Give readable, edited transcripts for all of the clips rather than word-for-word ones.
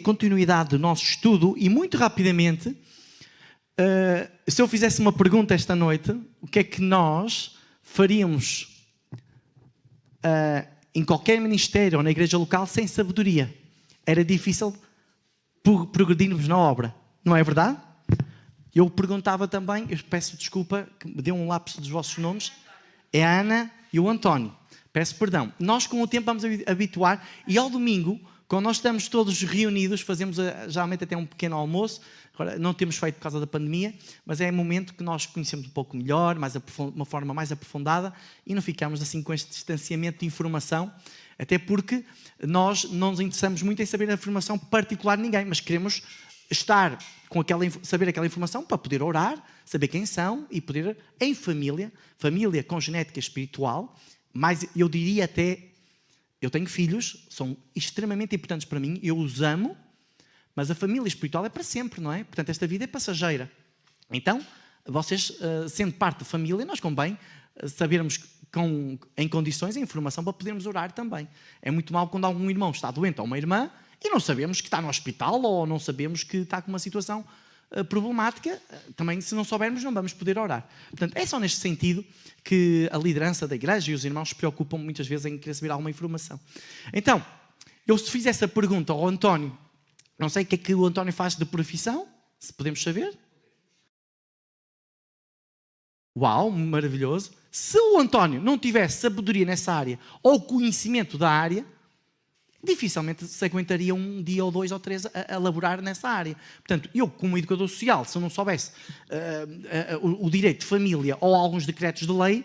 Continuidade do nosso estudo e muito rapidamente, se eu fizesse uma pergunta esta noite, o que é que nós faríamos em qualquer ministério ou na igreja local sem sabedoria? Era difícil progredirmos na obra, não é verdade? Eu perguntava também, eu peço desculpa que me deu um lapso dos vossos nomes, é a Ana e o António. Peço perdão. Nós com o tempo vamos habituar e ao domingo, quando nós estamos todos reunidos, fazemos geralmente até um pequeno almoço. Agora, não temos feito por causa da pandemia, mas é um momento que nós conhecemos um pouco melhor, uma forma mais aprofundada e não ficamos assim com este distanciamento de informação, até porque nós não nos interessamos muito em saber a informação particular de ninguém, mas queremos estar com saber aquela informação para poder orar, saber quem são e poder, em família com genética espiritual, mas eu diria até, eu tenho filhos, são extremamente importantes para mim, eu os amo, mas a família espiritual é para sempre, não é? Portanto, esta vida é passageira. Então, vocês, sendo parte da família, nós convém sabermos em condições a informação para podermos orar também. É muito mal quando algum irmão está doente ou uma irmã e não sabemos que está no hospital ou não sabemos que está com uma situação problemática. Também, se não soubermos, não vamos poder orar. Portanto, é só neste sentido que a liderança da igreja e os irmãos se preocupam muitas vezes em querer saber alguma informação. Então, eu se fiz essa pergunta ao António, não sei o que é que o António faz de profissão, se podemos saber. Uau, maravilhoso. Se o António não tivesse sabedoria nessa área ou conhecimento da área, dificilmente se aguentaria um dia ou dois ou três a laborar nessa área. Portanto, eu como educador social, se eu não soubesse o direito de família ou alguns decretos de lei,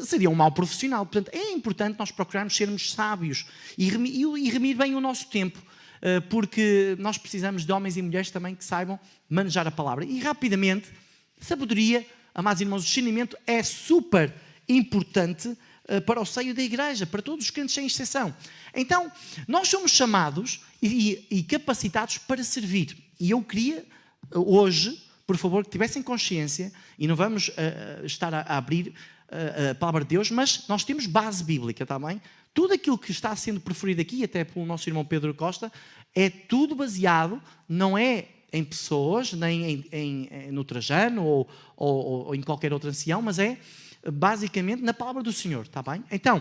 seria um mau profissional. Portanto, é importante nós procurarmos sermos sábios e remir bem o nosso tempo, porque nós precisamos de homens e mulheres também que saibam manejar a palavra. E rapidamente, sabedoria, amados irmãos, o discernimento é super importante para o seio da igreja, para todos os crentes sem exceção. Então, nós somos chamados e capacitados para servir. E eu queria, hoje, por favor, que tivessem consciência, e não vamos estar a abrir a palavra de Deus, mas nós temos base bíblica, está bem? Tudo aquilo que está sendo preferido aqui, até pelo nosso irmão Pedro Costa, é tudo baseado, não é em pessoas, nem no Trajano ou em qualquer outro ancião, mas é basicamente na palavra do Senhor, está bem? Então,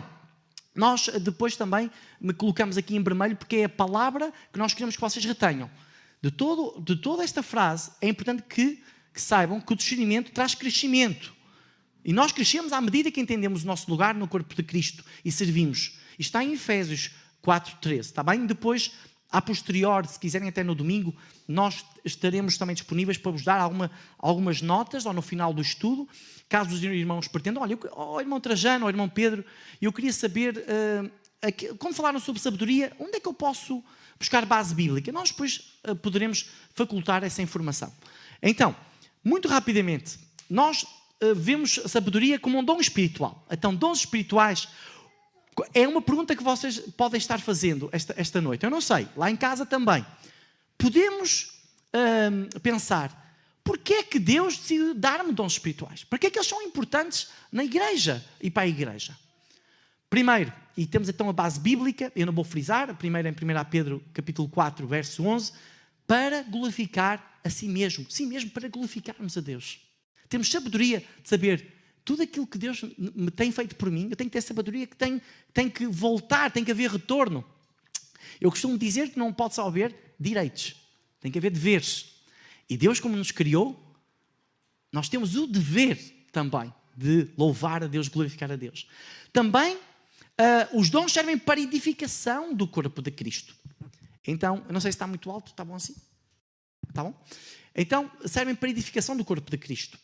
nós depois também me colocamos aqui em vermelho porque é a palavra que nós queremos que vocês retenham. De toda esta frase, é importante que saibam que o discernimento traz crescimento. E nós crescemos à medida que entendemos o nosso lugar no corpo de Cristo e servimos. Isto está em Efésios 4:13, está bem? Depois, a posterior, se quiserem até no domingo, nós estaremos também disponíveis para vos dar algumas notas, ou no final do estudo, caso os irmãos pretendam. Olha, o irmão Trajano, o irmão Pedro, eu queria saber, quando falaram sobre sabedoria, onde é que eu posso buscar base bíblica? Nós depois poderemos facultar essa informação. Então, muito rapidamente, nós vemos a sabedoria como um dom espiritual. Então, dons espirituais é uma pergunta que vocês podem estar fazendo esta noite. Eu não sei, lá em casa também. Podemos pensar, porquê é que Deus decidiu dar-me dons espirituais? Porquê é que eles são importantes na igreja e para a igreja? Primeiro, e temos então a base bíblica, eu não vou frisar, a primeira em 1 Pedro capítulo 4, verso 11, para glorificar a si mesmo. Sim mesmo, para glorificarmos a Deus. Temos sabedoria de saber tudo aquilo que Deus me tem feito por mim. Eu tenho que ter sabedoria que tem que voltar, tem que haver retorno. Eu costumo dizer que não pode só haver direitos, tem que haver deveres. E Deus, como nos criou, nós temos o dever também de louvar a Deus, glorificar a Deus. Também os dons servem para a edificação do corpo de Cristo. Então, eu não sei se está muito alto, está bom assim? Está bom? Então, servem para a edificação do corpo de Cristo.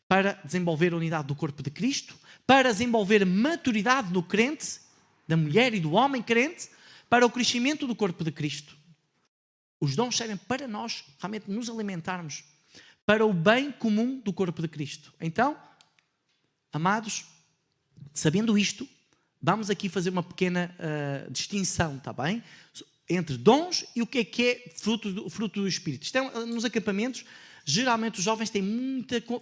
Para desenvolver a unidade do corpo de Cristo, para desenvolver a maturidade do crente, da mulher e do homem crente, para o crescimento do corpo de Cristo. Os dons servem para nós realmente nos alimentarmos, para o bem comum do corpo de Cristo. Então, amados, sabendo isto, vamos aqui fazer uma pequena distinção, está bem? Entre dons e o que é fruto do Espírito. Isto é, nos acampamentos, Geralmente os jovens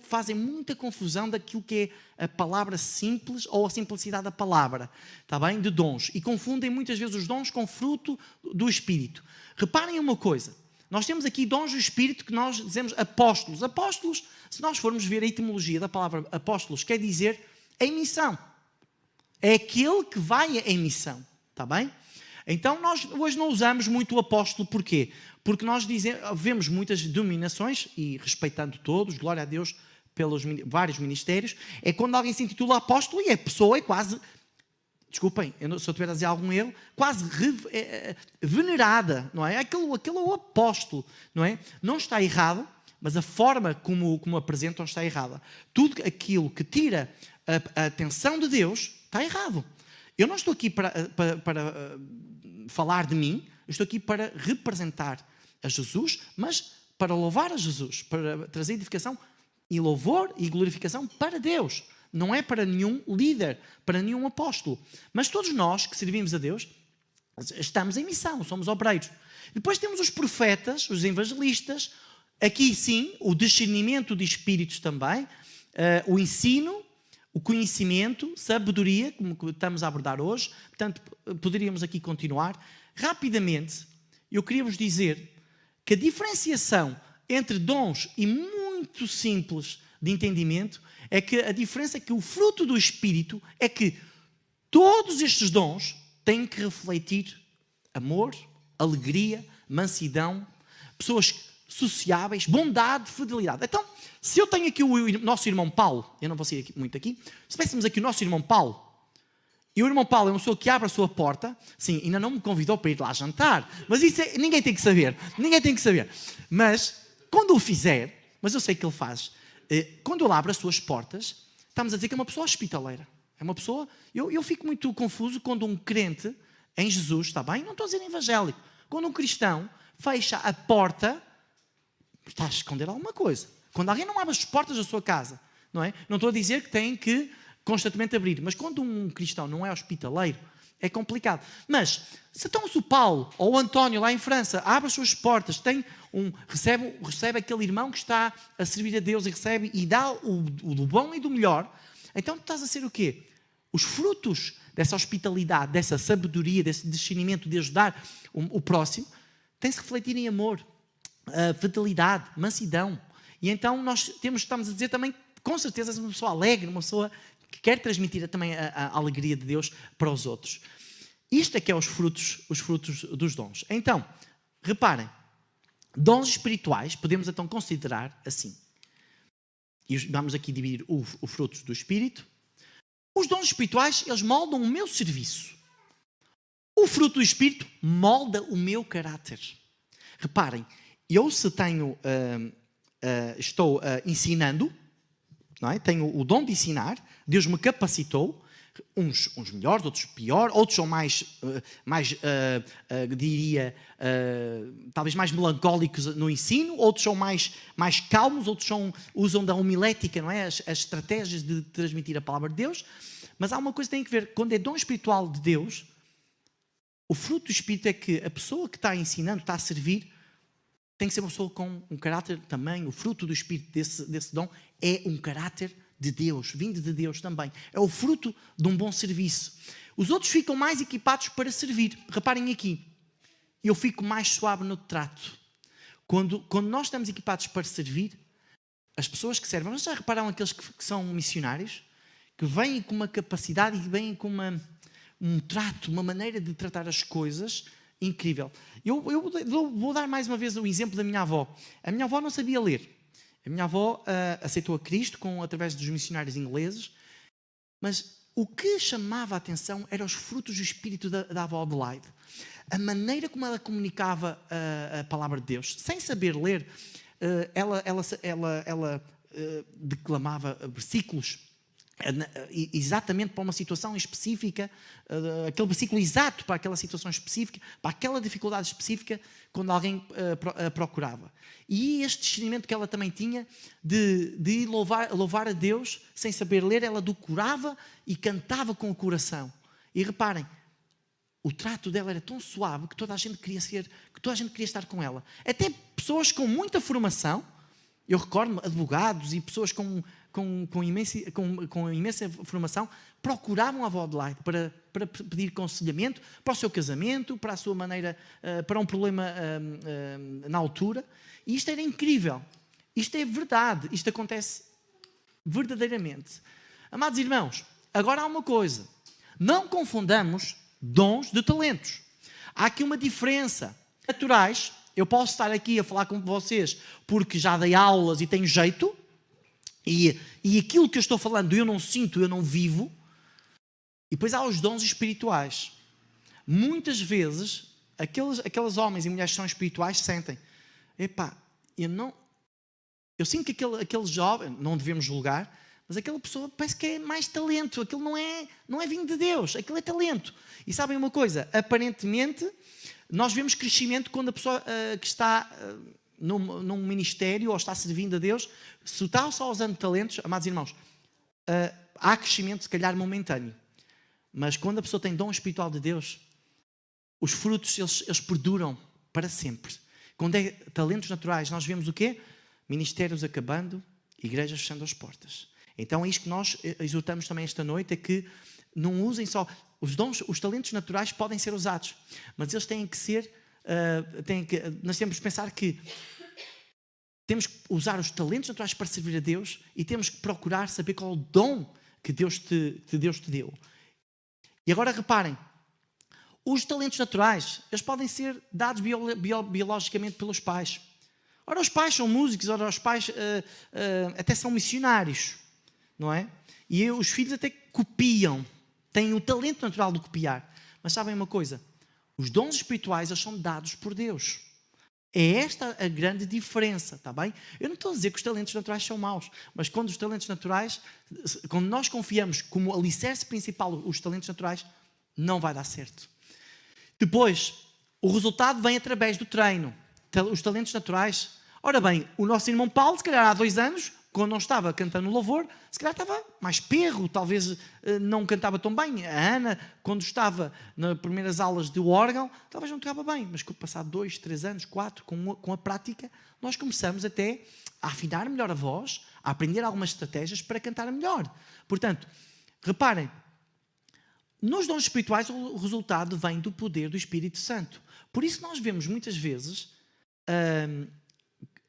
fazem muita confusão daquilo que é a palavra simples ou a simplicidade da palavra, está bem? De dons. E confundem muitas vezes os dons com fruto do Espírito. Reparem uma coisa. Nós temos aqui dons do Espírito que nós dizemos apóstolos. Apóstolos, se nós formos ver a etimologia da palavra apóstolos, quer dizer em missão. É aquele que vai em missão, está bem? Então nós hoje não usamos muito o apóstolo, porquê? Porque nós vemos muitas denominações, e respeitando todos, glória a Deus pelos vários ministérios, é quando alguém se intitula apóstolo e a pessoa é quase, desculpem, se eu estiver a dizer algum erro, quase venerada, não é? Aquele é o apóstolo, não é? Não está errado, mas a forma como apresentam está errada. Tudo aquilo que tira a atenção de Deus está errado. Eu não estou aqui para falar de mim, eu estou aqui para representar a Jesus, mas para louvar a Jesus, para trazer edificação e louvor e glorificação para Deus. Não é para nenhum líder, para nenhum apóstolo. Mas todos nós que servimos a Deus estamos em missão, somos obreiros. Depois temos os profetas, os evangelistas, aqui sim, o discernimento de espíritos também, o ensino, o conhecimento, sabedoria, como estamos a abordar hoje. Portanto, poderíamos aqui continuar. Rapidamente, eu queria vos dizer que a diferenciação entre dons e muito simples de entendimento é que a diferença é que o fruto do Espírito é que todos estes dons têm que refletir amor, alegria, mansidão, pessoas sociáveis, bondade, fidelidade. Então, se eu tenho aqui o nosso irmão Paulo, eu não vou sair muito aqui, se tivéssemos aqui o nosso irmão Paulo, e o irmão Paulo é uma pessoa que abre a sua porta, sim, ainda não me convidou para ir lá jantar, mas isso ninguém tem que saber, mas quando o fizer, mas eu sei que ele faz, quando ele abre as suas portas, estamos a dizer que é uma pessoa hospitaleira, é uma pessoa, eu fico muito confuso quando um crente em Jesus, está bem? Não estou a dizer evangélico, quando um cristão fecha a porta, está a esconder alguma coisa. Quando alguém não abre as portas da sua casa, não é? Não estou a dizer que tem que constantemente abrir, mas quando um cristão não é hospitaleiro, é complicado. Mas, se o Paulo ou o António lá em França abre as suas portas, recebe aquele irmão que está a servir a Deus e recebe e dá o do bom e do melhor, então tu estás a ser o quê? Os frutos dessa hospitalidade, dessa sabedoria, desse discernimento de ajudar o próximo, tem-se refletir em amor, fidelidade, mansidão. E então nós estamos a dizer também, com certeza, uma pessoa alegre, uma pessoa que quer transmitir também a alegria de Deus para os outros. Isto é que é os frutos dos dons. Então, reparem, dons espirituais podemos então considerar assim. E vamos aqui dividir os frutos do Espírito. Os dons espirituais, eles moldam o meu serviço. O fruto do Espírito molda o meu caráter. Reparem, eu se estou ensinando, não é? Tenho o dom de ensinar, Deus me capacitou, uns melhores, outros piores, outros são talvez mais melancólicos no ensino, outros são mais calmos, outros usam da homilética, não é? As estratégias de transmitir a palavra de Deus. Mas há uma coisa que tem que ver, quando é dom espiritual de Deus, o fruto do Espírito é que a pessoa que está ensinando, está a servir, tem que ser uma pessoa com um caráter também. O fruto do Espírito desse dom é um caráter de Deus, vindo de Deus também. É o fruto de um bom serviço. Os outros ficam mais equipados para servir. Reparem aqui, eu fico mais suave no trato. Quando nós estamos equipados para servir, as pessoas que servem, vocês já repararam aqueles que são missionários? Que vêm com uma capacidade e vêm com um trato, uma maneira de tratar as coisas incrível. Eu vou dar mais uma vez o exemplo da minha avó. A minha avó não sabia ler. A minha avó aceitou a Cristo através dos missionários ingleses, mas o que chamava a atenção eram os frutos do Espírito da avó Adelaide. A maneira como ela comunicava a palavra de Deus. Sem saber ler, ela declamava versículos exatamente para uma situação específica, aquele versículo exato para aquela situação específica, para aquela dificuldade específica, quando alguém procurava. E este discernimento que ela também tinha de louvar a Deus sem saber ler, ela decorava e cantava com o coração. E reparem, o trato dela era tão suave que toda a gente queria estar com ela. Até pessoas com muita formação, Eu recordo-me, advogados e pessoas com imensa formação procuravam a avó Adelaide para pedir aconselhamento para o seu casamento, para a sua maneira, para um problema na altura. E isto era incrível. Isto é verdade. Isto acontece verdadeiramente. Amados irmãos, agora há uma coisa. Não confundamos dons de talentos. Há aqui uma diferença. Naturais, eu posso estar aqui a falar com vocês porque já dei aulas e tenho jeito, e aquilo que eu estou falando eu não sinto, eu não vivo. E depois há os dons espirituais. Muitas vezes, aqueles homens e mulheres que são espirituais sentem, epá, eu sinto que aquele jovem, não devemos julgar, mas aquela pessoa parece que é mais talento, aquilo não é vindo de Deus, aquilo é talento. E sabem uma coisa, aparentemente, nós vemos crescimento quando a pessoa que está num ministério ou está servindo a Deus, se está só usando talentos, amados irmãos, há crescimento se calhar momentâneo. Mas quando a pessoa tem dom espiritual de Deus, os frutos eles perduram para sempre. Quando é talentos naturais, nós vemos o quê? Ministérios acabando, igrejas fechando as portas. Então é isto que nós exortamos também esta noite, é que não usem só os dons, os talentos naturais podem ser usados, mas eles têm que ser, nós temos que pensar que temos que usar os talentos naturais para servir a Deus e temos que procurar saber qual é o dom que Deus te deu. E agora reparem, os talentos naturais, eles podem ser dados biologicamente pelos pais. Ora, os pais são músicos, ora, os pais até são missionários, não é? E os filhos até copiam, têm o talento natural de copiar. Mas sabem uma coisa? Os dons espirituais, eles são dados por Deus. É esta a grande diferença, está bem? Eu não estou a dizer que os talentos naturais são maus, mas quando os talentos naturais, quando nós confiamos como alicerce principal os talentos naturais, não vai dar certo. Depois, o resultado vem através do treino. Os talentos naturais. Ora bem, o nosso irmão Paulo, se calhar há 2 anos, quando não estava cantando louvor, se calhar estava mais perro, talvez não cantava tão bem. A Ana, quando estava nas primeiras aulas de órgão, talvez não tocava bem, mas com o passado 2, 3 anos, 4, com a prática, nós começamos até a afinar melhor a voz, a aprender algumas estratégias para cantar melhor. Portanto, reparem, nos dons espirituais o resultado vem do poder do Espírito Santo. Por isso nós vemos muitas vezes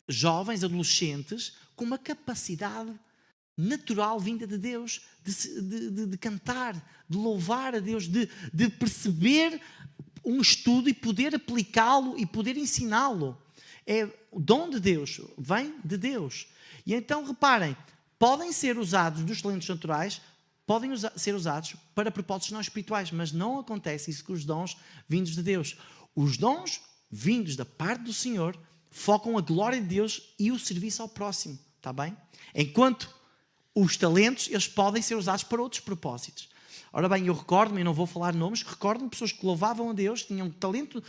jovens, adolescentes, com uma capacidade natural vinda de Deus, de cantar, de louvar a Deus, de perceber um estudo e poder aplicá-lo e poder ensiná-lo. É o dom de Deus, vem de Deus. E então, reparem, podem ser usados dos talentos naturais, podem ser usados para propósitos não espirituais, mas não acontece isso com os dons vindos de Deus. Os dons vindos da parte do Senhor focam a glória de Deus e o serviço ao próximo, está bem? Enquanto os talentos, eles podem ser usados para outros propósitos. Ora bem, eu recordo-me, eu não vou falar nomes, recordo-me pessoas que louvavam a Deus, tinham talento,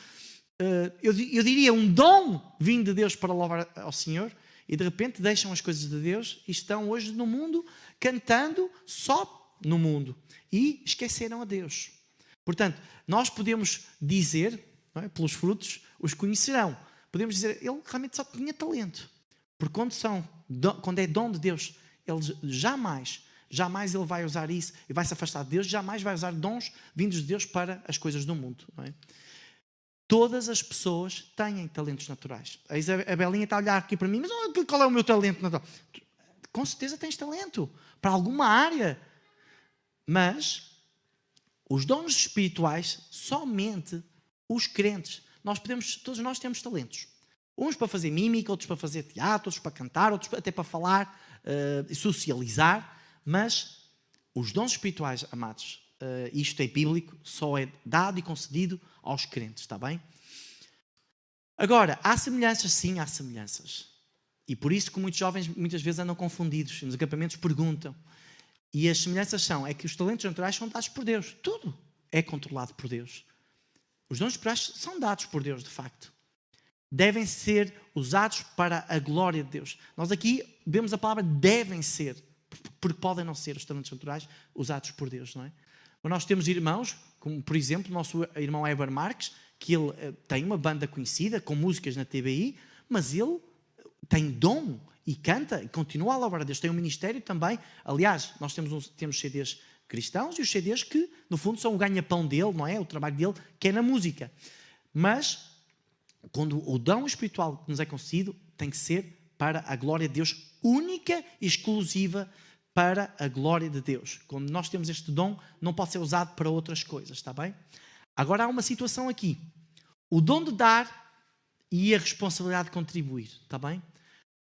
eu diria um dom vindo de Deus para louvar ao Senhor, e de repente deixam as coisas de Deus e estão hoje no mundo, cantando só no mundo, e esqueceram a Deus. Portanto, nós podemos dizer, não é, pelos frutos, os conhecerão. Podemos dizer, ele realmente só tinha talento. Porque quando é dom de Deus, ele jamais ele vai usar isso e vai se afastar de Deus, jamais vai usar dons vindos de Deus para as coisas do mundo. Não é? Todas as pessoas têm talentos naturais. A Belinha está a olhar aqui para mim, mas qual é o meu talento natural? Com certeza tens talento para alguma área. Mas os dons espirituais, somente os crentes. Todos nós temos talentos. Uns para fazer mímica, outros para fazer teatro, outros para cantar, outros até para falar, socializar. Mas os dons espirituais, amados, isto é bíblico, só é dado e concedido aos crentes, está bem? Agora, há semelhanças? Sim, há semelhanças. E por isso que muitos jovens muitas vezes andam confundidos. Nos acampamentos perguntam. E as semelhanças é que os talentos naturais são dados por Deus. Tudo é controlado por Deus. Os dons espirituais são dados por Deus, de facto. Devem ser usados para a glória de Deus. Nós aqui vemos a palavra devem ser, porque podem não ser os talentos naturais usados por Deus, não é? Mas nós temos irmãos, como por exemplo o nosso irmão Eber Marques, que ele tem uma banda conhecida, com músicas na TBI, mas ele tem dom e canta e continua a louvar a Deus. Tem um ministério também. Aliás, nós temos CDs cristãos e os CDs que, no fundo, são o ganha-pão dele, não é? O trabalho dele, que é na música. Mas, quando o dom espiritual que nos é concedido, tem que ser para a glória de Deus, única e exclusiva para a glória de Deus. Quando nós temos este dom, não pode ser usado para outras coisas, está bem? Agora há uma situação aqui. O dom de dar e a responsabilidade de contribuir, está bem?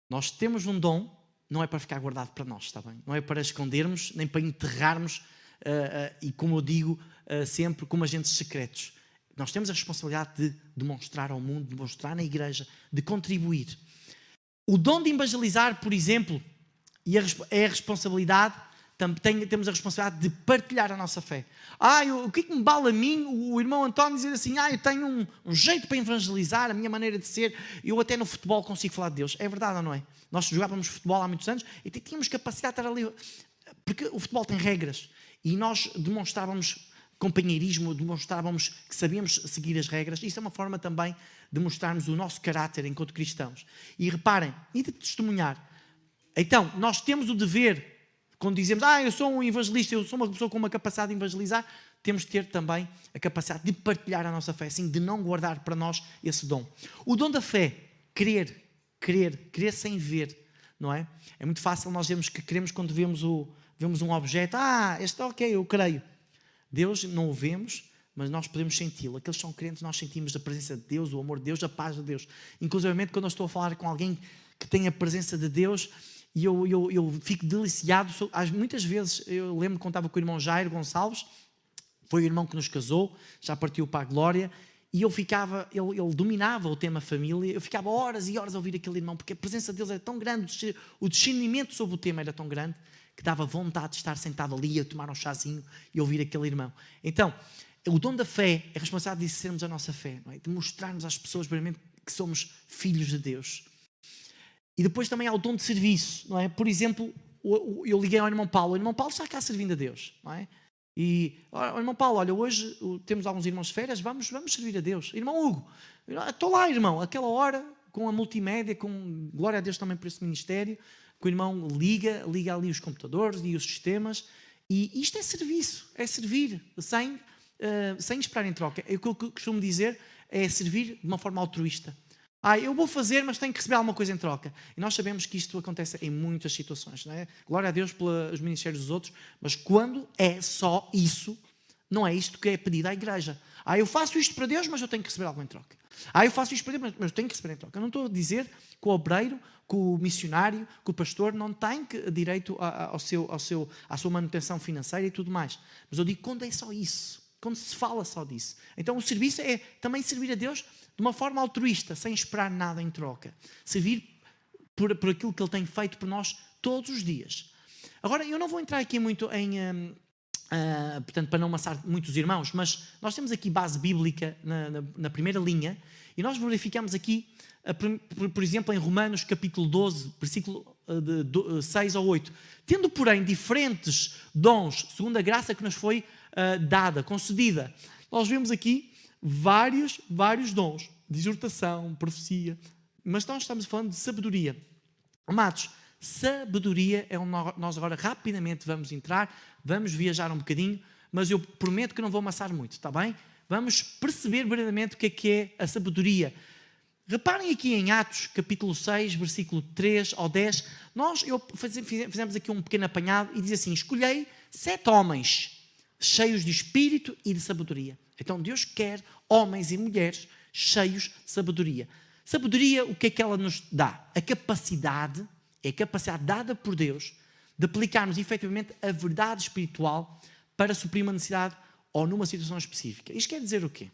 Nós temos um dom, não é para ficar guardado para nós, está bem? Não é para escondermos, nem para enterrarmos, e como eu digo sempre, como agentes secretos. Nós temos a responsabilidade de demonstrar ao mundo, de demonstrar na igreja, de contribuir. O dom de evangelizar, por exemplo, é a responsabilidade, temos a responsabilidade de partilhar a nossa fé. O que é que me vale a mim, o irmão António, dizer assim, eu tenho um jeito para evangelizar, a minha maneira de ser, eu até no futebol consigo falar de Deus. É verdade ou não é? Nós jogávamos futebol há muitos anos e tínhamos capacidade de estar ali, porque o futebol tem regras, e nós demonstrávamos companheirismo, demonstrávamos que sabíamos seguir as regras. Isso é uma forma também de mostrarmos o nosso caráter enquanto cristãos. E reparem, e de testemunhar. Então, nós temos o dever, quando dizemos, eu sou um evangelista, eu sou uma pessoa com uma capacidade de evangelizar, temos de ter também a capacidade de partilhar a nossa fé, assim, de não guardar para nós esse dom. O dom da fé, crer sem ver, não é? É muito fácil nós dizermos que queremos quando vemos um objeto, este é ok, eu creio. Deus não o vemos, mas nós podemos senti-lo. Aqueles que são crentes, nós sentimos a presença de Deus, o amor de Deus, a paz de Deus. Inclusive, quando eu estou a falar com alguém que tem a presença de Deus, e eu fico deliciado. Muitas vezes, eu lembro que contava com o irmão Jairo Gonçalves, foi o irmão que nos casou, já partiu para a glória, e ele dominava o tema família, eu ficava horas e horas a ouvir aquele irmão, porque a presença de Deus era tão grande, o discernimento sobre o tema era tão grande, que dava vontade de estar sentado ali a tomar um chazinho e ouvir aquele irmão. Então, o dom da fé é responsável de sermos a nossa fé, não é? De mostrarmos às pessoas realmente que somos filhos de Deus. E depois também há o dom de serviço, não é? Por exemplo, eu liguei ao irmão Paulo. O irmão Paulo está cá servindo a Deus, não é? E, irmão Paulo, olha, hoje temos alguns irmãos de férias, vamos servir a Deus. Irmão Hugo, estou lá, irmão, aquela hora, com a multimédia, com glória a Deus também por esse ministério, que o irmão liga ali os computadores e os sistemas, e isto é serviço, é servir, sem esperar em troca. O que eu costumo dizer é servir de uma forma altruísta. Eu vou fazer, mas tenho que receber alguma coisa em troca. E nós sabemos que isto acontece em muitas situações, não é? Glória a Deus pelos ministérios dos outros, mas quando é só isso, não é isto que é pedido à igreja. Eu faço isto para Deus, mas eu tenho que receber algo em troca. Eu faço isto para Deus, mas eu tenho que receber em troca. Eu não estou a dizer que o obreiro, que o missionário, que o pastor não tem direito à sua manutenção financeira e tudo mais. Mas eu digo quando é só isso, quando se fala só disso. Então o serviço é também servir a Deus de uma forma altruísta, sem esperar nada em troca. Servir por aquilo que Ele tem feito por nós todos os dias. Agora, eu não vou entrar aqui muito portanto, para não amassar muitos irmãos, mas nós temos aqui base bíblica na primeira linha, e nós verificamos aqui, por exemplo, em Romanos capítulo 12, versículo 6 ou 8. Tendo, porém, diferentes dons, segundo a graça que nos foi dada, concedida. Nós vemos aqui vários dons, de exortação, profecia, mas nós estamos falando de sabedoria. Amados, sabedoria é onde nós agora rapidamente vamos entrar, vamos viajar um bocadinho, mas eu prometo que não vou amassar muito, está bem? Vamos perceber verdadeiramente o que é a sabedoria. Reparem aqui em Atos, capítulo 6, versículo 3 ao 10, fizemos aqui um pequeno apanhado e diz assim: escolhei 7 homens cheios de espírito e de sabedoria. Então Deus quer homens e mulheres cheios de sabedoria. Sabedoria, o que é que ela nos dá? A capacidade dada por Deus de aplicarmos efetivamente a verdade espiritual para suprir uma necessidade ou numa situação específica. Isto quer dizer o quê?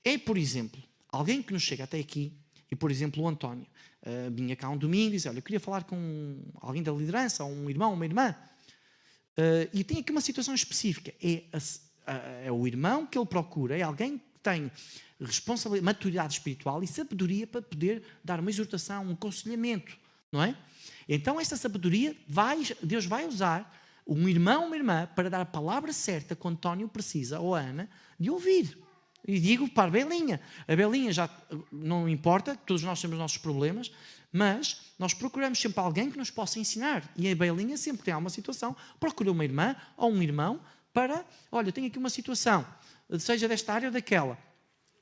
É, por exemplo, alguém que nos chega até aqui, e por exemplo o António, vinha cá um domingo e disse: olha, eu queria falar com alguém da liderança, ou um irmão, uma irmã, e tem aqui uma situação específica. É o irmão que ele procura, é alguém que tem responsabilidade, maturidade espiritual e sabedoria para poder dar uma exortação, um aconselhamento, não é? Então esta sabedoria, Deus vai usar um irmão ou uma irmã para dar a palavra certa que o António precisa, ou a Ana, de ouvir. E digo para a Belinha já não importa, todos nós temos os nossos problemas, mas nós procuramos sempre alguém que nos possa ensinar. E a Belinha sempre tem alguma situação, procura uma irmã ou um irmão para, olha, tenho aqui uma situação, seja desta área ou daquela.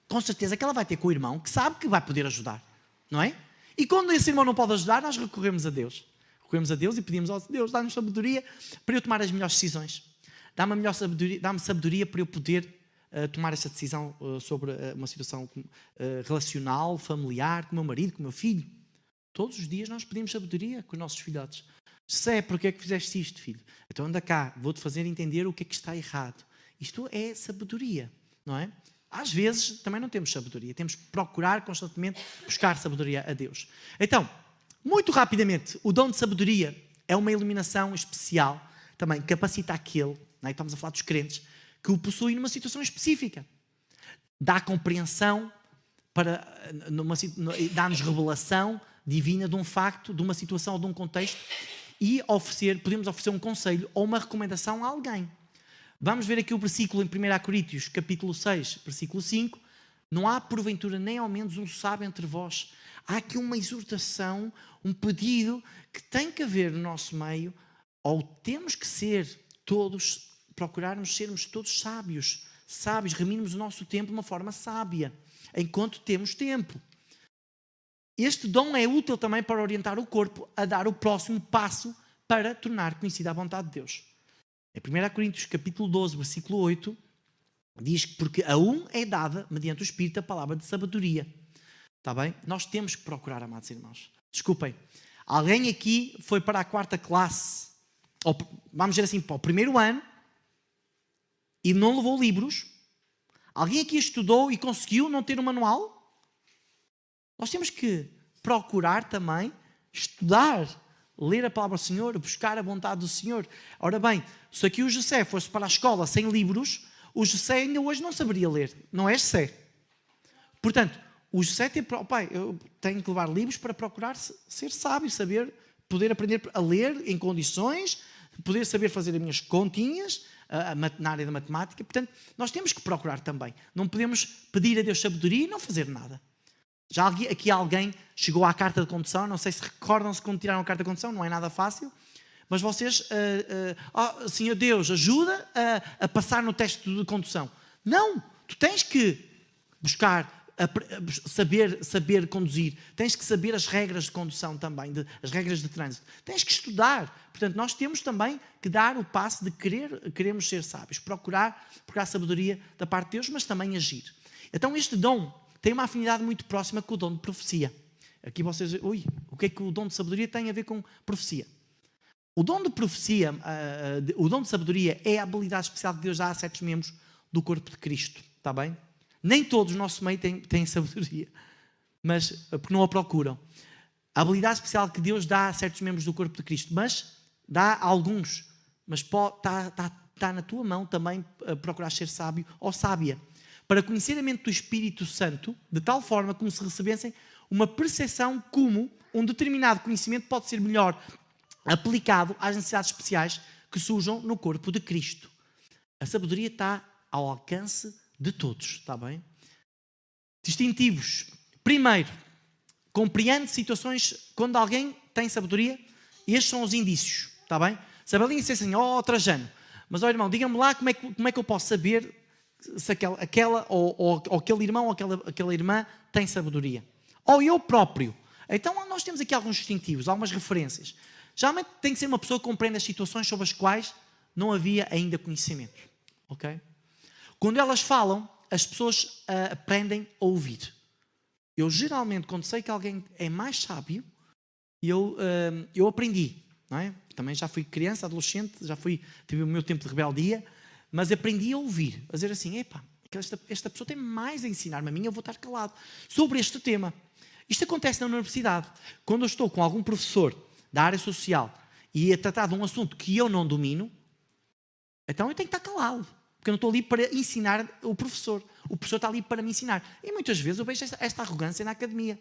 Com certeza que ela vai ter com o irmão que sabe que vai poder ajudar, não é? E quando esse irmão não pode ajudar, nós recorremos a Deus. Recorremos a Deus e pedimos ao Deus, dá-nos sabedoria para eu tomar as melhores decisões. Dá-me sabedoria para eu poder tomar essa decisão sobre uma situação relacional, familiar, com o meu marido, com o meu filho. Todos os dias nós pedimos sabedoria com os nossos filhotes. Sé, porque é que fizeste isto, filho? Então anda cá, vou-te fazer entender o que é que está errado. Isto é sabedoria, não é? Às vezes também não temos sabedoria. Temos que procurar constantemente buscar sabedoria a Deus. Então, muito rapidamente, o dom de sabedoria é uma iluminação especial. Também capacita aquele, não é? Estamos a falar dos crentes, que o possui numa situação específica. Dá compreensão, dá-nos revelação divina de um facto, de uma situação ou de um contexto e podemos oferecer um conselho ou uma recomendação a alguém. Vamos ver aqui o versículo em 1 Coríntios, capítulo 6, versículo 5. Não há porventura nem ao menos um sábio entre vós. Há aqui uma exortação, um pedido que tem que haver no nosso meio, ou temos que ser todos, procurarmos sermos todos sábios, remirmos o nosso tempo de uma forma sábia, enquanto temos tempo. Este dom é útil também para orientar o corpo a dar o próximo passo para tornar conhecida a vontade de Deus. Em 1 Coríntios, capítulo 12, versículo 8, diz que porque a um é dada, mediante o Espírito, a palavra de sabedoria. Está bem? Nós temos que procurar, amados irmãos. Desculpem. Alguém aqui foi para a 4ª classe, ou vamos dizer assim, para o 1º ano, e não levou livros? Alguém aqui estudou e conseguiu não ter um manual? Nós temos que procurar também estudar, ler a palavra do Senhor, buscar a vontade do Senhor. Ora bem, se aqui o José fosse para a escola sem livros, o José ainda hoje não saberia ler. Não é José. Portanto, o José eu tenho que levar livros para procurar ser sábio, poder aprender a ler em condições, poder saber fazer as minhas continhas na área da matemática. Portanto, nós temos que procurar também. Não podemos pedir a Deus sabedoria e não fazer nada. Já aqui alguém chegou à carta de condução, não sei se recordam-se quando tiraram a carta de condução, não é nada fácil, mas vocês, Senhor Deus, ajuda a passar no teste de condução. Não, tu tens que buscar, saber conduzir, tens que saber as regras de condução também, as regras de trânsito, tens que estudar. Portanto, nós temos também que dar o passo de queremos ser sábios, procurar sabedoria da parte de Deus, mas também agir. Então este dom tem uma afinidade muito próxima com o dom de profecia. Aqui vocês dizem, o que é que o dom de sabedoria tem a ver com profecia? O dom de profecia, o dom de sabedoria é a habilidade especial que Deus dá a certos membros do corpo de Cristo. Está bem? Nem todos no nosso meio têm sabedoria, mas porque não a procuram. A habilidade especial que Deus dá a certos membros do corpo de Cristo, mas dá a alguns. Mas está na tua mão também procurar ser sábio ou sábia, para conhecer a mente do Espírito Santo, de tal forma como se recebessem uma percepção como um determinado conhecimento pode ser melhor aplicado às necessidades especiais que surjam no corpo de Cristo. A sabedoria está ao alcance de todos, está bem? Distintivos. Primeiro, compreende situações quando alguém tem sabedoria, e estes são os indícios, está bem? Se a Belinha disser assim, Trajano, mas irmão, diga-me lá como é que eu posso saber se aquela ou aquele irmão ou aquela irmã tem sabedoria. Ou eu próprio. Então nós temos aqui alguns distintivos, algumas referências. Geralmente tem que ser uma pessoa que compreende as situações sobre as quais não havia ainda conhecimento. Ok? Quando elas falam, as pessoas aprendem a ouvir. Eu geralmente, quando sei que alguém é mais sábio, eu aprendi. Não é? Também já fui criança, adolescente, tive o meu tempo de rebeldia, mas aprendi a ouvir, a dizer assim, esta pessoa tem mais a ensinar-me a mim, eu vou estar calado sobre este tema. Isto acontece na universidade. Quando eu estou com algum professor da área social e a tratar de um assunto que eu não domino, então eu tenho que estar calado, porque eu não estou ali para ensinar o professor. O professor está ali para me ensinar. E muitas vezes eu vejo esta arrogância na academia.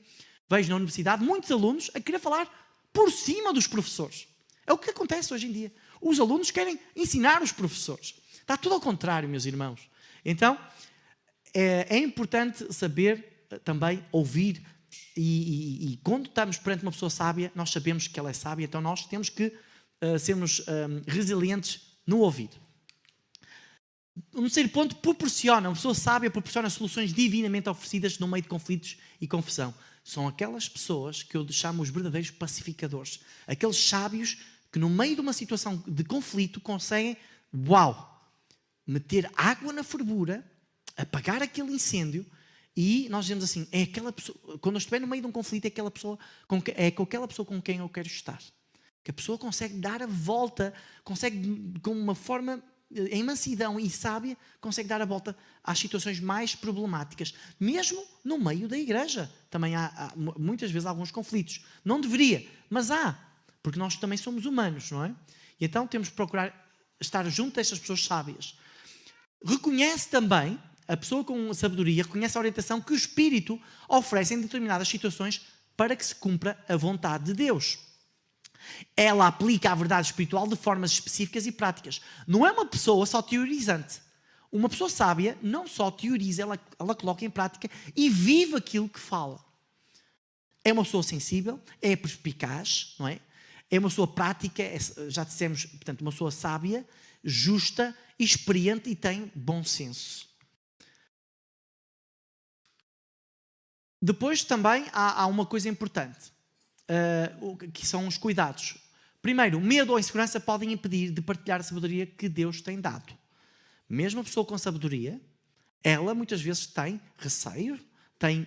Vejo na universidade muitos alunos a querer falar por cima dos professores. É o que acontece hoje em dia. Os alunos querem ensinar os professores. Está tudo ao contrário, meus irmãos. Então, é importante saber também ouvir. E quando estamos perante uma pessoa sábia, nós sabemos que ela é sábia, então nós temos que sermos resilientes no ouvido. Um terceiro ponto, uma pessoa sábia proporciona soluções divinamente oferecidas no meio de conflitos e confusão. São aquelas pessoas que eu chamo os verdadeiros pacificadores. Aqueles sábios que no meio de uma situação de conflito conseguem, meter água na fervura, apagar aquele incêndio. E nós dizemos assim, é aquela pessoa, quando eu estiver no meio de um conflito, é com aquela pessoa com quem eu quero estar. Que a pessoa consegue dar a volta, consegue, com uma forma em mansidão e sábia, consegue dar a volta às situações mais problemáticas. Mesmo no meio da igreja. Também há muitas vezes alguns conflitos. Não deveria, mas há. Porque nós também somos humanos, não é? E então temos que procurar estar junto destas pessoas sábias. Reconhece também, a pessoa com sabedoria, reconhece a orientação que o Espírito oferece em determinadas situações para que se cumpra a vontade de Deus. Ela aplica a verdade espiritual de formas específicas e práticas. Não é uma pessoa só teorizante. Uma pessoa sábia não só teoriza, ela coloca em prática e vive aquilo que fala. É uma pessoa sensível, é perspicaz, não é? É uma pessoa prática, já dissemos, portanto, uma pessoa sábia, justa, experiente e tem bom senso. Depois também há uma coisa importante. Que são os cuidados. Primeiro, medo ou insegurança podem impedir de partilhar a sabedoria que Deus tem dado. Mesmo a pessoa com sabedoria, ela muitas vezes tem receio, tem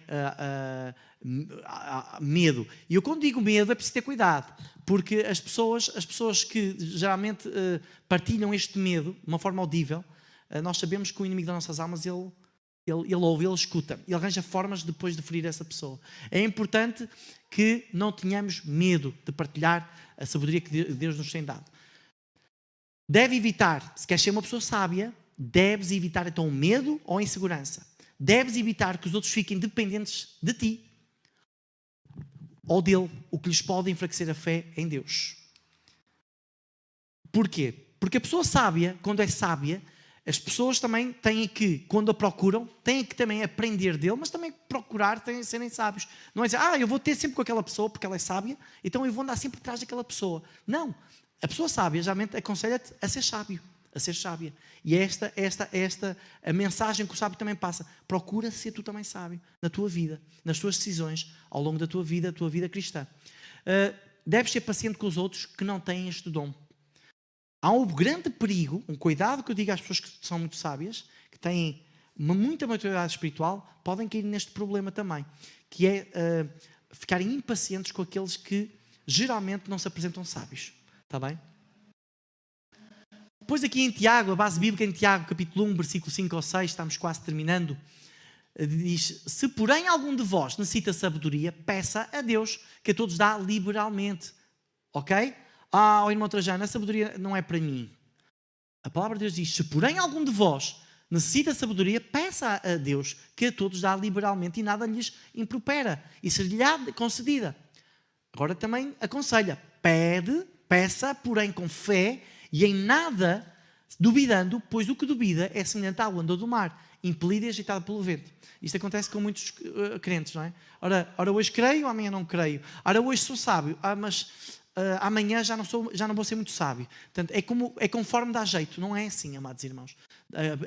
medo. E eu quando digo medo é preciso ter cuidado, porque as pessoas que geralmente partilham este medo de uma forma audível, nós sabemos que o inimigo das nossas almas, ele ouve, ele escuta, ele arranja formas depois de ferir essa pessoa. É importante que não tenhamos medo de partilhar a sabedoria que Deus nos tem dado. Deve evitar, se queres ser uma pessoa sábia, deves evitar então o medo ou a insegurança. Deves evitar que os outros fiquem dependentes de ti ou dele, o que lhes pode enfraquecer a fé em Deus. Porquê? Porque a pessoa sábia, quando é sábia, as pessoas também têm que, quando a procuram, têm que também aprender dele, mas também procurar serem sábios. Não é dizer, eu vou ter sempre com aquela pessoa porque ela é sábia, então eu vou andar sempre atrás daquela pessoa. Não. A pessoa sábia, geralmente, aconselha-te a ser sábio, a ser sábia. E é esta a mensagem que o sábio também passa. Procura ser tu também sábio na tua vida, nas tuas decisões, ao longo da tua vida cristã. Deves ser paciente com os outros que não têm este dom. Há um grande perigo, um cuidado que eu digo às pessoas que são muito sábias, que têm muita maturidade espiritual, podem cair neste problema também, que é ficarem impacientes com aqueles que geralmente não se apresentam sábios. Está bem? Depois aqui em Tiago, a base bíblica em Tiago, capítulo 1, versículo 5 ou 6, estamos quase terminando, diz, se porém algum de vós necessita sabedoria, peça a Deus, que a todos dá liberalmente. Ok? Irmão Trajano, a sabedoria não é para mim. A palavra de Deus diz, se porém algum de vós necessita sabedoria, peça a Deus, que a todos dá liberalmente e nada lhes impropera, e ser-lhe-á concedida. Agora também aconselha, peça, porém com fé, e em nada duvidando, pois o que duvida é semelhante à onda do mar, impelida e agitada pelo vento. Isto acontece com muitos crentes, não é? Ora hoje creio, amanhã não creio. Ora hoje sou sábio, mas amanhã já não vou ser muito sábio. Portanto, é conforme dá jeito. Não é assim, amados irmãos.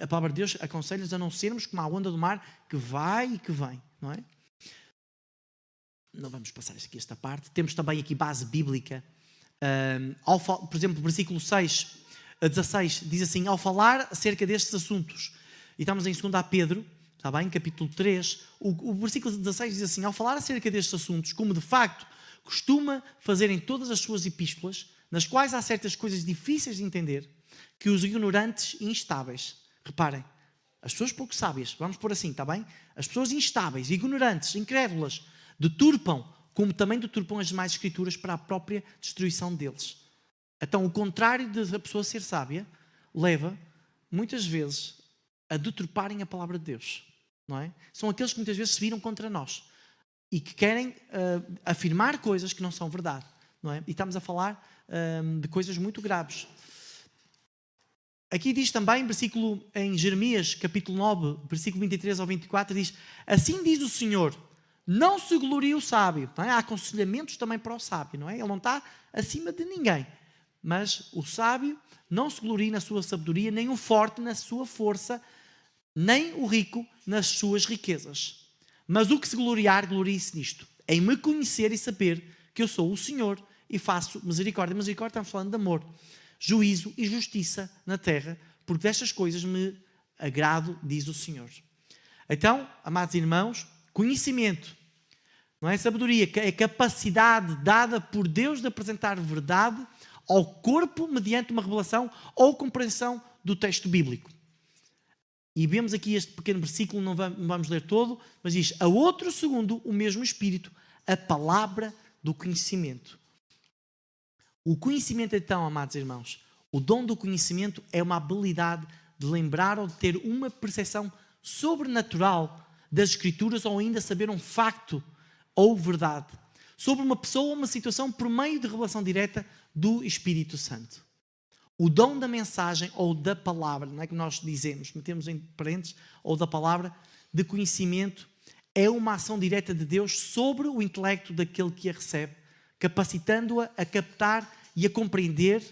A palavra de Deus aconselha-nos a não sermos como a onda do mar que vai e que vem, não é? Não vamos passar aqui esta parte. Temos também aqui base bíblica. Por exemplo, versículo 6 a 16 diz assim, ao falar acerca destes assuntos, e estamos em 2 Pedro, está bem, capítulo 3, o versículo 16 diz assim, ao falar acerca destes assuntos, como de facto costuma fazer em todas as suas epístolas, nas quais há certas coisas difíceis de entender, que os ignorantes e instáveis, reparem, as pessoas pouco sábias, vamos pôr assim, está bem? As pessoas instáveis, ignorantes, incrédulas, deturpam, como também deturpam as demais escrituras para a própria destruição deles. Então, o contrário da pessoa ser sábia, leva, muitas vezes, a deturparem a palavra de Deus, não é? São aqueles que muitas vezes se viram contra nós e que querem afirmar coisas que não são verdade, não é? E estamos a falar de coisas muito graves. Aqui diz também, versículo em Jeremias, capítulo 9, versículo 23 ao 24, diz: assim diz o Senhor, não se glorie o sábio. Não é? Há aconselhamentos também para o sábio, não é? Ele não está acima de ninguém. Mas o sábio não se glorie na sua sabedoria, nem o forte na sua força, nem o rico nas suas riquezas. Mas o que se gloriar, glorie-se nisto, em me conhecer e saber que eu sou o Senhor e faço misericórdia. Misericórdia, estamos falando de amor, juízo e justiça na terra, porque destas coisas me agrado, diz o Senhor. Então, amados irmãos, conhecimento, não é sabedoria, é capacidade dada por Deus de apresentar verdade ao corpo mediante uma revelação ou compreensão do texto bíblico. E vemos aqui este pequeno versículo, não vamos ler todo, mas diz: a outro segundo o mesmo Espírito, a palavra do conhecimento. O conhecimento, então, amados irmãos, o dom do conhecimento é uma habilidade de lembrar ou de ter uma percepção sobrenatural das Escrituras, ou ainda saber um facto ou verdade sobre uma pessoa ou uma situação por meio de revelação direta do Espírito Santo. O dom da mensagem ou da palavra, não é que nós dizemos, metemos em parênteses, ou da palavra de conhecimento, é uma ação direta de Deus sobre o intelecto daquele que a recebe, capacitando-a a captar e a compreender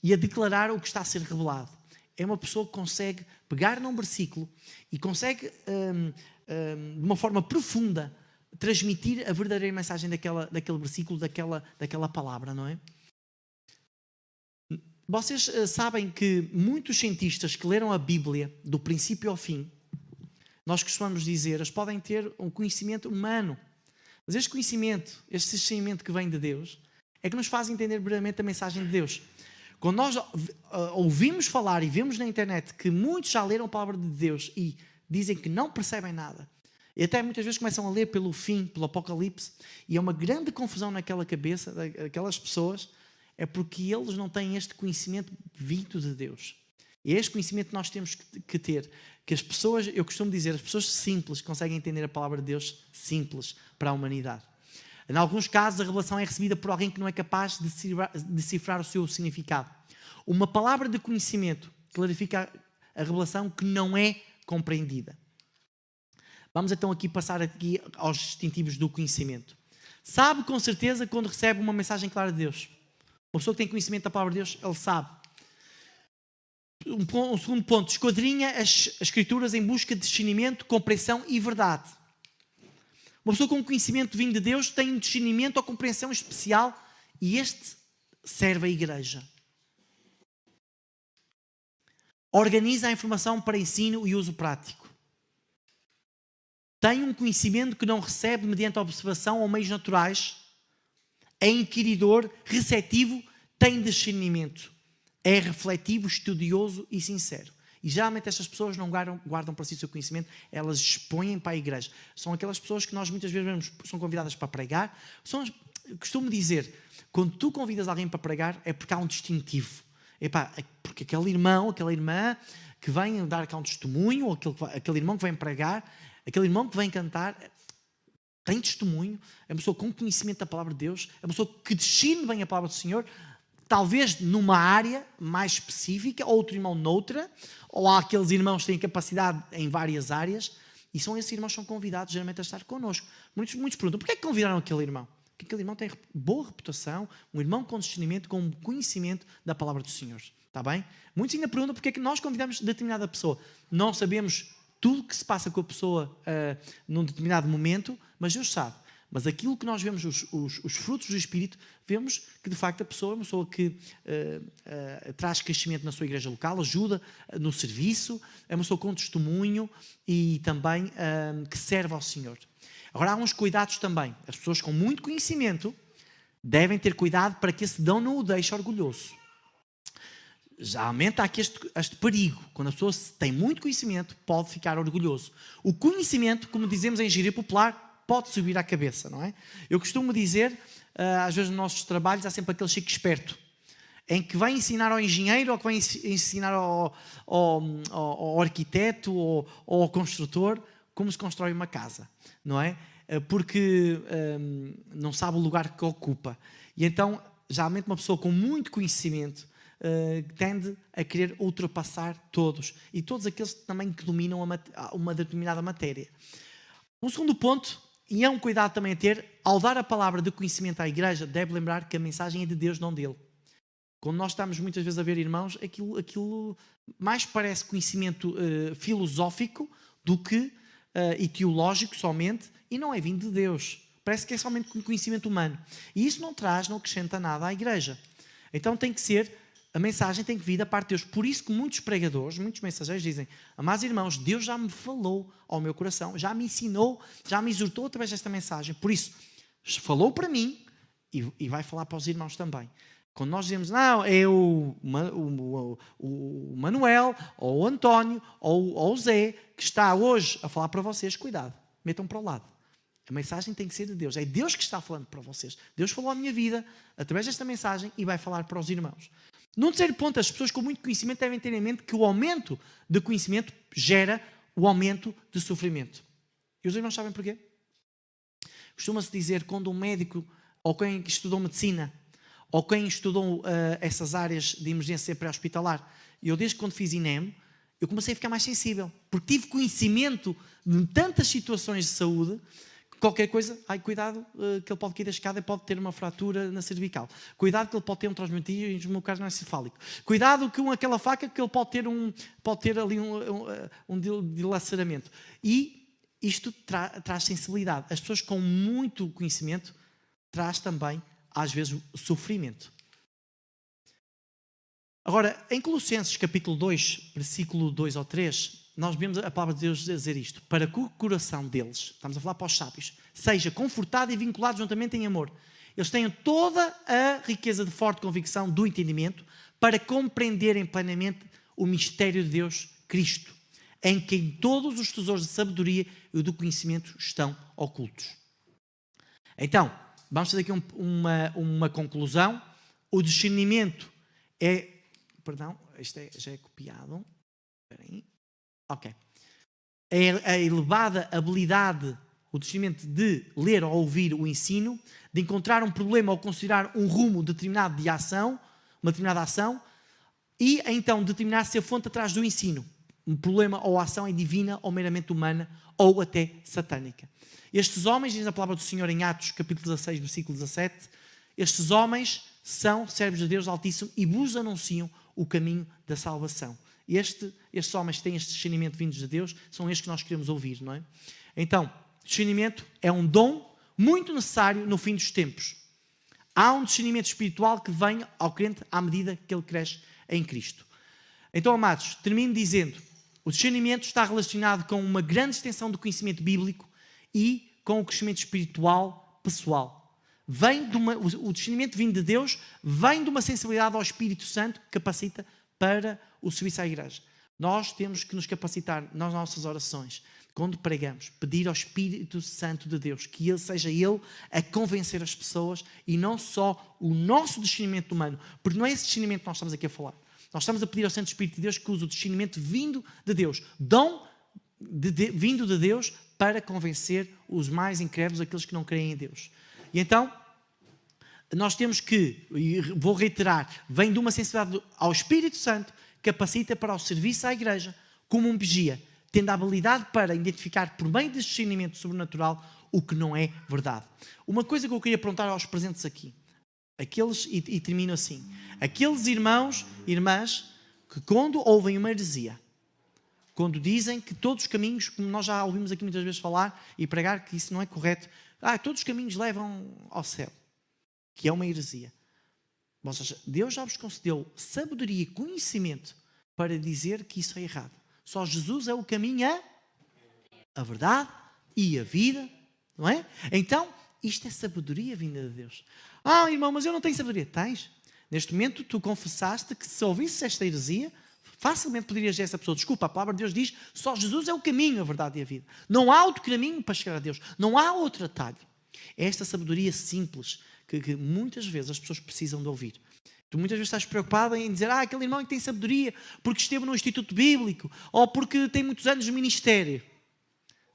e a declarar o que está a ser revelado. É uma pessoa que consegue pegar num versículo e consegue, de uma forma profunda, transmitir a verdadeira mensagem daquele versículo, daquela palavra, não é? Vocês sabem que muitos cientistas que leram a Bíblia do princípio ao fim, nós costumamos dizer, eles podem ter um conhecimento humano, mas este conhecimento, este discernimento que vem de Deus, é que nos faz entender verdadeiramente a mensagem de Deus. Quando nós ouvimos falar e vemos na internet que muitos já leram a palavra de Deus e dizem que não percebem nada, e até muitas vezes começam a ler pelo fim, pelo Apocalipse, e é uma grande confusão naquela cabeça daquelas pessoas, é porque eles não têm este conhecimento vindo de Deus. E é este conhecimento que nós temos que ter. Que as pessoas, eu costumo dizer, as pessoas simples conseguem entender a palavra de Deus simples para a humanidade. Em alguns casos, a revelação é recebida por alguém que não é capaz de decifrar o seu significado. Uma palavra de conhecimento clarifica a revelação que não é compreendida. Vamos então passar aos distintivos do conhecimento. Sabe com certeza quando recebe uma mensagem clara de Deus. Uma pessoa que tem conhecimento da palavra de Deus, ele sabe. Um segundo ponto, esquadrinha as Escrituras em busca de discernimento, compreensão e verdade. Uma pessoa com conhecimento vindo de Deus tem um discernimento ou compreensão especial e este serve à igreja. Organiza a informação para ensino e uso prático. Tem um conhecimento que não recebe mediante a observação ou meios naturais. É inquiridor, receptivo, tem discernimento. É refletivo, estudioso e sincero. E geralmente estas pessoas não guardam para si o seu conhecimento, elas expõem para a igreja. São aquelas pessoas que nós muitas vezes vemos, são convidadas para pregar. Costumo dizer, quando tu convidas alguém para pregar, é porque há um distintivo. Porque aquele irmão, aquela irmã que vem dar cá um testemunho, ou aquele irmão que vem pregar, aquele irmão que vem cantar, tem testemunho, é uma pessoa com conhecimento da palavra de Deus, é uma pessoa que discerne bem a palavra do Senhor, talvez numa área mais específica, outro irmão noutra, ou há aqueles irmãos que têm capacidade em várias áreas, e são esses irmãos que são convidados geralmente a estar connosco. Muitos perguntam, porquê é que convidaram aquele irmão? Porque aquele irmão tem boa reputação, um irmão com discernimento, com conhecimento da palavra do Senhor. Está bem? Muitos ainda perguntam porque é que nós convidamos determinada pessoa. Não sabemos tudo o que se passa com a pessoa num determinado momento, mas Deus sabe. Mas aquilo que nós vemos, os frutos do Espírito, vemos que de facto a pessoa é uma pessoa que traz crescimento na sua igreja local, ajuda no serviço, é uma pessoa com testemunho e também que serve ao Senhor. Agora há uns cuidados também. As pessoas com muito conhecimento devem ter cuidado para que esse dom não o deixe orgulhoso. Geralmente há aqui este perigo. Quando a pessoa tem muito conhecimento, pode ficar orgulhoso. O conhecimento, como dizemos em gíria popular, pode subir à cabeça, não é? Eu costumo dizer, às vezes nos nossos trabalhos, há sempre aquele chico esperto, em que vai ensinar ao engenheiro, ou que vai ensinar ao arquiteto, ou ao construtor, como se constrói uma casa, não é? Porque não sabe o lugar que ocupa. E então, geralmente uma pessoa com muito conhecimento tende a querer ultrapassar todos. E todos aqueles também que dominam uma determinada matéria. Um segundo ponto, e é um cuidado também a ter, ao dar a palavra de conhecimento à igreja, deve lembrar que a mensagem é de Deus, não dele. Quando nós estamos muitas vezes a ver irmãos, aquilo mais parece conhecimento filosófico do que e teológico somente, e não é vindo de Deus. Parece que é somente conhecimento humano. E isso não acrescenta nada à igreja. Então tem que ser, a mensagem tem que vir da parte de Deus. Por isso que muitos pregadores, muitos mensageiros dizem: amados irmãos, Deus já me falou ao meu coração, já me ensinou, já me exortou através desta mensagem. Por isso, falou para mim e vai falar para os irmãos também. Quando nós dizemos, não, é o Manuel, ou o António, ou o Zé, que está hoje a falar para vocês, cuidado, metam para o lado. A mensagem tem que ser de Deus. É Deus que está falando para vocês. Deus falou à minha vida através desta mensagem e vai falar para os irmãos. Num terceiro ponto, as pessoas com muito conhecimento devem ter em mente que o aumento de conhecimento gera o aumento de sofrimento. E os irmãos sabem porquê? Costuma-se dizer, quando um médico, ou quem estudou medicina, ou quem estudou essas áreas de emergência pré-hospitalar, eu desde quando fiz INEM, eu comecei a ficar mais sensível, porque tive conhecimento de tantas situações de saúde, que qualquer coisa, cuidado que ele pode cair da escada e pode ter uma fratura na cervical, cuidado que ele pode ter um traumatismo cardiocefálico, cuidado que aquela faca que ele pode ter ali um dilaceramento. E isto traz sensibilidade. As pessoas com muito conhecimento traz também às vezes sofrimento. Agora, em Colossenses capítulo 2, versículo 2 ou 3, nós vemos a palavra de Deus dizer isto: para que o coração deles, estamos a falar para os sábios, seja confortado e vinculado juntamente em amor. Eles tenham toda a riqueza de forte convicção do entendimento para compreenderem plenamente o mistério de Deus, Cristo, em quem todos os tesouros de sabedoria e do conhecimento estão ocultos. Então, vamos fazer aqui uma conclusão. O discernimento é... Perdão, isto já é copiado. Espera aí. Ok. É a elevada habilidade, o discernimento de ler ou ouvir o ensino, de encontrar um problema ou considerar um rumo determinado de ação, uma determinada ação, e então determinar se a fonte atrás do ensino, um problema ou ação é divina ou meramente humana ou até satânica. Estes homens, diz a palavra do Senhor em Atos, capítulo 16, versículo 17, estes homens são servos de Deus Altíssimo e vos anunciam o caminho da salvação. Estes homens que têm este discernimento vindos de Deus, são estes que nós queremos ouvir, não é? Então, discernimento é um dom muito necessário no fim dos tempos. Há um discernimento espiritual que vem ao crente à medida que ele cresce em Cristo. Então, amados, termino dizendo, o discernimento está relacionado com uma grande extensão do conhecimento bíblico e com o crescimento espiritual pessoal. O discernimento vindo de Deus vem de uma sensibilidade ao Espírito Santo que capacita para o serviço à igreja. Nós temos que nos capacitar nas nossas orações, quando pregamos, pedir ao Espírito Santo de Deus que seja Ele a convencer as pessoas e não só o nosso discernimento humano, porque não é esse discernimento que nós estamos aqui a falar. Nós estamos a pedir ao Santo Espírito de Deus que use o discernimento vindo de Deus, dom vindo de Deus para convencer os mais incrédulos, aqueles que não creem em Deus. E então, nós temos que, e vou reiterar, vem de uma sensibilidade ao Espírito Santo, capacita para o serviço à igreja, como um vigia, tendo a habilidade para identificar, por meio deste discernimento sobrenatural, o que não é verdade. Uma coisa que eu queria perguntar aos presentes aqui, e termino assim, aqueles irmãos e irmãs que quando ouvem uma heresia, quando dizem que todos os caminhos, como nós já ouvimos aqui muitas vezes falar e pregar que isso não é correto, todos os caminhos levam ao céu, que é uma heresia. Ou seja, Deus já vos concedeu sabedoria e conhecimento para dizer que isso é errado. Só Jesus é o caminho, a verdade e a vida, não é? Então, isto é sabedoria vinda de Deus. Irmão, mas eu não tenho sabedoria. Tens? Neste momento, tu confessaste que se ouvisses esta heresia, facilmente poderias dizer a essa pessoa, desculpa, a palavra de Deus diz, só Jesus é o caminho, a verdade e a vida. Não há outro caminho para chegar a Deus. Não há outro atalho. É esta sabedoria simples que muitas vezes as pessoas precisam de ouvir. Tu muitas vezes estás preocupado em dizer, aquele irmão que tem sabedoria porque esteve no Instituto Bíblico ou porque tem muitos anos de ministério.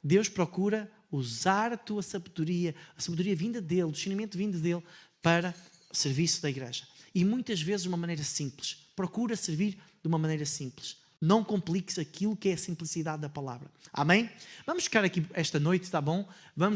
Deus procura usar a tua sabedoria, a sabedoria vinda dele, o discernimento vindo dele para o serviço da igreja. E muitas vezes de uma maneira simples. procura servir de uma maneira simples. Não compliques aquilo que é a simplicidade da palavra. Amém? Vamos ficar aqui esta noite, está bom? Vamos